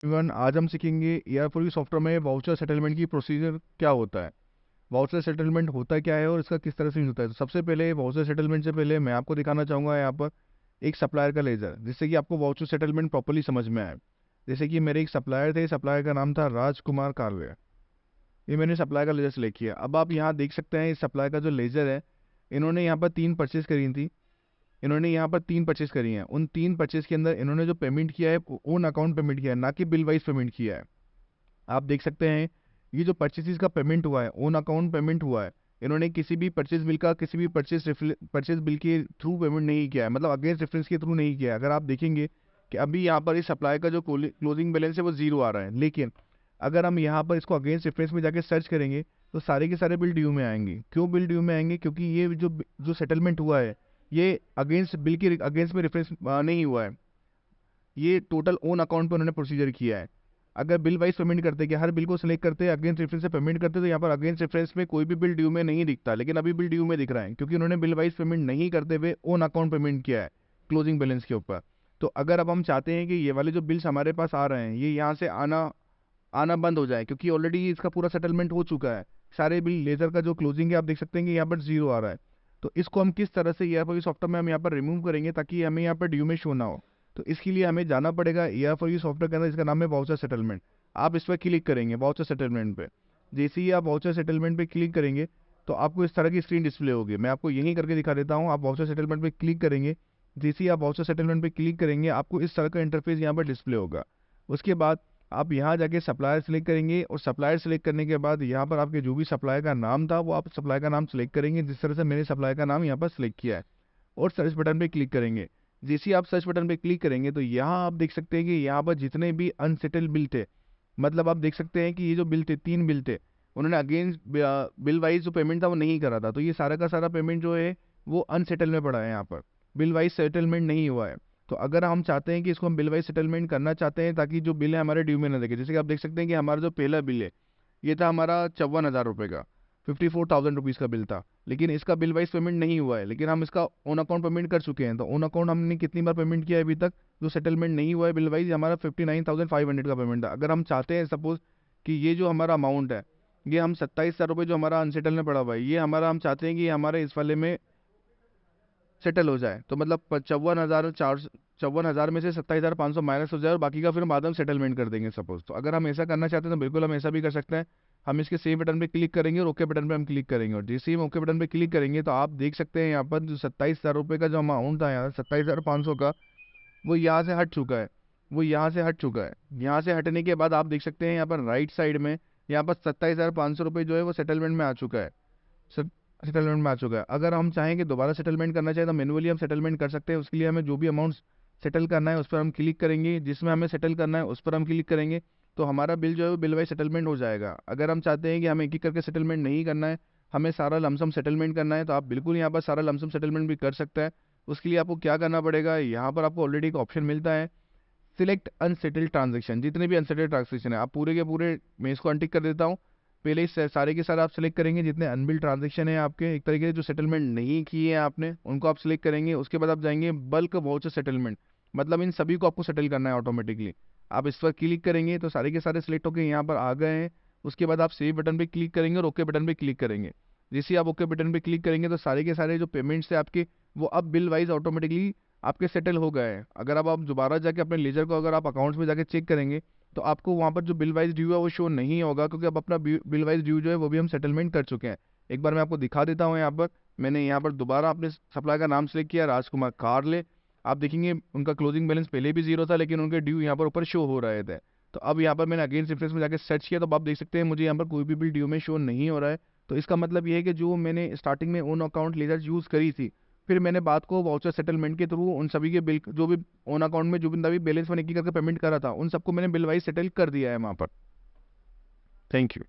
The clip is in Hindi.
इवन आज हम सीखेंगे ER4 सॉफ्टवेयर में वाउचर सेटलमेंट की प्रोसीजर क्या होता है, वाउचर सेटलमेंट होता क्या है और इसका किस तरह से यूज होता है। तो सबसे पहले वाउचर सेटलमेंट से पहले मैं आपको दिखाना चाहूँगा यहाँ पर एक सप्लायर का लेजर, जिससे कि आपको वाउचर सेटलमेंट प्रॉपर्ली समझ में आए। जैसे कि मेरे एक सप्लायर थे, सप्लायर का नाम था राजकुमार कार्वे। ये मैंने सप्लायर का लेजर सेलेक्ट किया। अब आप यहाँ देख सकते हैं इस सप्लायर का जो लेजर है, इन्होंने यहाँ पर 3 परचेज करी थी। इन्होंने यहाँ पर 3 परचेज करी हैं। उन 3 परचेज के अंदर इन्होंने जो पेमेंट किया है ओन अकाउंट पेमेंट किया है, ना कि बिल वाइज पेमेंट किया है। आप देख सकते हैं ये जो परचेज का पेमेंट हुआ है ओन अकाउंट पेमेंट हुआ है। इन्होंने किसी भी परचेज बिल का किसी भी परचेज बिल के थ्रू पेमेंट नहीं किया है, मतलब अगेंस्ट रेफरेंस के थ्रू नहीं किया है। अगर आप देखेंगे कि अभी यहाँ पर इस सप्लाई का जो क्लोजिंग बैलेंस है वो जीरो आ रहा है, लेकिन अगर हम यहाँ पर इसको अगेंस्ट रेफरेंस में जाके सर्च करेंगे तो सारे के सारे बिल ड्यू में आएंगे। क्यों बिल ड्यू में आएंगे? क्योंकि ये जो जो सेटलमेंट हुआ है ये अगेंस्ट बिल के अगेंस्ट में रेफरेंस नहीं हुआ है, ये टोटल ओन अकाउंट पर उन्होंने प्रोसीजर किया है। अगर बिल वाइज पेमेंट करते कि हर बिल को सिलेक्ट करते अगेंस्ट रेफरेंस से पेमेंट करते तो यहाँ पर अगेंस्ट रेफरेंस में कोई भी बिल ड्यू में नहीं दिखता, लेकिन अभी बिल ड्यू में दिख रहा है क्योंकि उन्होंने बिल वाइज पेमेंट नहीं करते हुए ओन अकाउंट पेमेंट किया है क्लोजिंग बैलेंस के ऊपर। तो अगर अब हम चाहते हैं कि ये वाले जो बिल्स हमारे पास आ रहे हैं ये यहाँ से आना आना बंद हो जाए, क्योंकि ऑलरेडी इसका पूरा सेटलमेंट हो चुका है, सारे बिल लेजर का जो क्लोजिंग है आप देख सकते हैं कि यहाँ पर जीरो आ रहा है। तो इसको हम किस तरह से ER4 सॉफ्टवेयर में हम यहाँ पर रिमूव करेंगे ताकि हमें यहाँ पर ड्यू में शो ना हो। तो इसके लिए हमें जाना पड़ेगा ER4 सॉफ्टवेयर के अंदर, इसका नाम है वाउचर सेटलमेंट। आप इस पर क्लिक करेंगे वाउचर सेटलमेंट पे। जैसे ही आप वाउचर सेटलमेंट पे क्लिक करेंगे तो आपको इस तरह की स्क्रीन डिस्प्ले होगी। मैं आपको यहीं करके दिखा देता हूँ। आप वाउचर सेटलमेंट पे क्लिक करेंगे, जैसे ही आप वाउचर सेटलमेंट पे क्लिक करेंगे आपको इस तरह का इंटरफेस यहाँ पर डिस्प्ले होगा। उसके बाद आप यहाँ जाके सप्लायर सेलेक्ट करेंगे और सप्लायर सेलेक्ट करने के बाद यहाँ पर आपके जो भी सप्लायर का नाम था वो आप सप्लायर का नाम सेलेक्ट करेंगे, जिस तरह से मैंने सप्लायर का नाम यहाँ पर सेलेक्ट किया है, और सर्च बटन पे क्लिक करेंगे। जैसे ही आप सर्च बटन पे क्लिक करेंगे तो यहाँ आप देख सकते हैं कि यहाँ पर जितने भी अनसेटल बिल थे, मतलब आप देख सकते हैं कि ये जो बिल थे 3 बिल थे, उन्होंने अगेंस्ट बिल वाइज जो पेमेंट था वो नहीं करा था, तो ये सारा का सारा पेमेंट जो है वो अनसेटल में पड़ा है, यहाँ पर बिल वाइज सेटलमेंट नहीं हुआ है। तो अगर हम चाहते हैं कि इसको हम बिल वाइज सेटलमेंट करना चाहते हैं ताकि जो बिल है हमारे ड्यू में ना देखे, जैसे कि आप देख सकते हैं कि हमारा जो पहला बिल है ये था हमारा 54,000 रुपये का, 54,000 रुपीज़ का बिल था, लेकिन इसका बिल वाइज पेमेंट नहीं हुआ है, लेकिन हम इसका ऑन अकाउंट पेमेंट कर चुके हैं। तो ऑन अकाउंट हमने कितनी बार पेमेंट किया है अभी तक? जो सेटलमेंट नहीं हुआ है बिल वाइज हमारा 59,500 का पेमेंट था। अगर हम चाहते हैं सपोज कि ये जो हमारा अमाउंट है ये हम 27,000 रुपये जो हमारा अनसेटल में पड़ा हुआ है ये हमारा, हम चाहते हैं कि ये हमारे इस वाले में सेटल हो जाए, तो मतलब 54,000 में से 27,500 माइनस हो जाए और बाकी का फिर बाद में सेटलमेंट कर देंगे सपोज। तो अगर हम ऐसा करना चाहते हैं तो बिल्कुल हम ऐसा भी कर सकते हैं। हम इसके सेम बटन पे क्लिक करेंगे और ओके बटन पे हम क्लिक करेंगे, और जैसे ही हम ओके बटन पे क्लिक करेंगे तो आप देख सकते हैं यहाँ पर जो 27,000 रुपये का जो अमाउंट था, यहाँ 27,500 का, वो यहाँ से हट चुका है। वो यहाँ से हट चुका है। यहाँ से हटने के बाद आप देख सकते हैं यहाँ पर राइट साइड में यहाँ पर 27,500 रुपये जो है वो सेटलमेंट में आ चुका है। सेटलमेंट में आ चुका है। अगर हम चाहें कि दोबारा सेटलमेंट करना चाहें तो मैनुअली हम सेटलमेंट कर सकते हैं। उसके लिए हमें जो भी अमाउंट सेटल करना है उस पर हम क्लिक करेंगे, जिसमें हमें सेटल करना है उस पर हम क्लिक करेंगे, तो हमारा बिल जो है वो बिल वाइज सेटलमेंट हो जाएगा। अगर हम चाहते हैं कि हमें एक एक करके सेटलमेंट नहीं करना है, हमें सारा लमसम सेटलमेंट करना है, तो आप बिल्कुल यहाँ पर सारा लमसम सेटलमेंट भी कर सकते हैं। उसके लिए आपको क्या करना पड़ेगा, यहाँ पर आपको ऑलरेडी एक ऑप्शन मिलता है सिलेक्ट अनसेटल्ड ट्रांजेक्शन। जितने भी अनसेटल्ड ट्रांजेक्शन है आप पूरे के पूरे, मैं इसको अनटिक कर देता हूँ। पहले इस सारे के सारे आप सेलेक्ट करेंगे जितने अनबिल ट्रांजेक्शन है आपके, एक तरीके से जो सेटलमेंट नहीं किए हैं आपने उनको आप सेलेक्ट करेंगे। उसके बाद आप जाएंगे बल्क वाउचर सेटलमेंट, मतलब इन सभी को आपको सेटल करना है ऑटोमेटिकली। आप इस पर क्लिक करेंगे तो सारे के सारे सिलेक्ट होकर यहाँ पर आ गए हैं। उसके बाद आप सेव बटन पर क्लिक करेंगे और ओके बटन पर क्लिक करेंगे। जैसे आप ओके बटन पर क्लिक करेंगे तो सारे के सारे जो पेमेंट्स है आपके वो अब बिल वाइज ऑटोमेटिकली आपके सेटल हो गए हैं। अगर अब आप दोबारा जाके अपने लेजर को अगर आप अकाउंट्स में जाके चेक करेंगे तो आपको वहाँ पर जो बिल वाइज ड्यू है वो शो नहीं होगा, क्योंकि अब अपना बिल वाइज ड्यू जो है वो भी हम सेटलमेंट कर चुके हैं। एक बार मैं आपको दिखा देता हूँ। यहाँ पर मैंने यहाँ पर दोबारा अपने सप्लाई का नाम सेलेक्ट किया, राजकुमार कारले। आप देखेंगे उनका क्लोजिंग बैलेंस पहले भी जीरो था, लेकिन उनके ड्यू यहाँ पर ऊपर शो हो रहे थे। तो अब यहाँ पर मैंने अगेंस्ट रेफरेंस में जाकर सर्च किया तो आप देख सकते हैं मुझे यहाँ पर कोई भी बिल ड्यू में शो नहीं हो रहा है। तो इसका मतलब ये है कि जो मैंने स्टार्टिंग में ओन अकाउंट लेजर यूज़ करी थी, फिर मैंने बात को वाउचर सेटलमेंट के थ्रू उन सभी के बिल जो भी ऑन अकाउंट में जो भी बैलेंस मैंने की करके पेमेंट करा था उन सबको मैंने बिल वाइज सेटल कर दिया है वहाँ पर। Thank you.